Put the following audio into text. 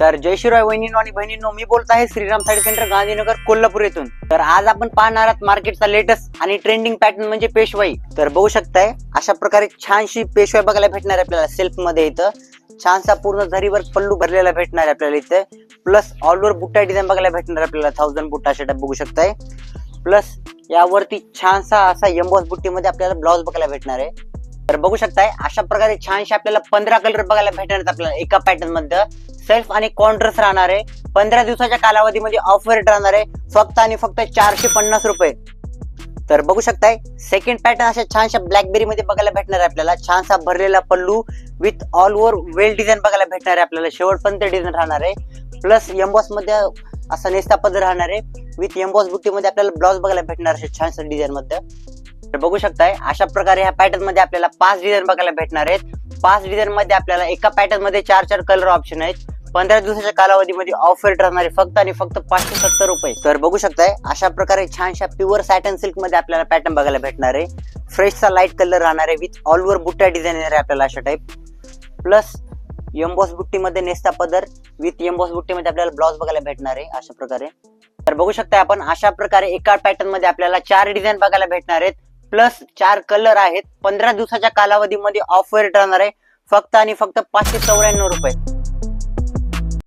तर जय शिवराय वहिनींनो आणि बहिणींनो, मी बोलत आहे श्रीराम साडी सेंटर गांधीनगर कोल्हापूर येथून। तर आज आपण पाहणार आहात मार्केटचा लेटेस्ट आणि ट्रेंडिंग पॅटर्न म्हणजे पेशवाई। तर बघू शकताय अशा प्रकारे छानशी पेशवाई बघायला भेटणार आहे आपल्याला सेल्फ मध्ये। इथं छानसा पूर्ण जरीवर पल्लू भरलेला भेटणार आहे आपल्याला इथे, प्लस ऑल ओव्हर बुट्टा डिझाईन बघायला भेटणार आपल्याला 1000 बुट्टा सेटअप बघू शकताय। प्लस यावरती छानसा असा एम्बॉस बुट्टीमध्ये आपल्याला ब्लाउज बघायला भेटणार आहे। तर बघू शकताय अशा प्रकारे छानशे आपल्याला 15 कलर बघायला भेटणार आहेत आपल्याला एका पॅटर्न मध्ये। सेल्फ आणि कॉन्ट्रास्ट राहणार आहे। 15 दिवसाच्या कालावधीमध्ये ऑफर रेट राहणार आहे फक्त आणि फक्त 450 रुपये। तर बघू शकताय सेकंड पॅटर्न अशा छानशा ब्लॅकबेरी मध्ये बघायला भेटणार आहे आपल्याला। छानसा भरलेला पल्लू विथ ऑल ओव्हर वेल डिझाईन बघायला भेटणार आहे आपल्याला, शेवटपर्यंत डिझाईन राहणार आहे। प्लस एम्बॉस मध्ये असा नेस्ता पदर राहणार आहे विथ एम्बॉस बुट्टी मध्ये आपल्याला ब्लाउज बघायला भेटणार आहे छानशा डिझाईन मध्ये। तर बघू शकताय अशा प्रकारे ह्या पॅटर्न मध्ये आपल्याला 5 डिझाईन बघायला भेटणार आहेत। 5 डिझाईन मध्ये आपल्याला एका पॅटर्न मध्ये 4 कलर ऑप्शन आहेत। 15 दिवसाच्या कालावधीमध्ये ऑफर राहणार आहे फक्त आणि फक्त 570 रुपये। तर बघू शकताय अशा प्रकारे छानशा प्युअर सॅटन सिल्क मध्ये आपल्याला पॅटर्न बघायला भेटणार आहे। फ्रेशचा लाईट कलर राहणार आहे विथ ऑल ओव्हर बुट्टा डिझाईन येणार आहे आपल्याला अशा टाइप। प्लस एम्बॉस बुट्टी मध्ये नेस्ता पदर विथ एम्बॉस बुट्टी मध्ये आपल्याला ब्लाउज बघायला भेटणार आहे अशा प्रकारे। तर बघू शकताय आपण अशा प्रकारे एका पॅटर्न मध्ये आपल्याला 4 डिझाईन बघायला भेटणार आहेत, प्लस 4 कलर आहेत। 15 दिवसाच्या कालावधीमध्ये ऑफर राहणार आहे फक्त आणि फक्त 594 रुपये।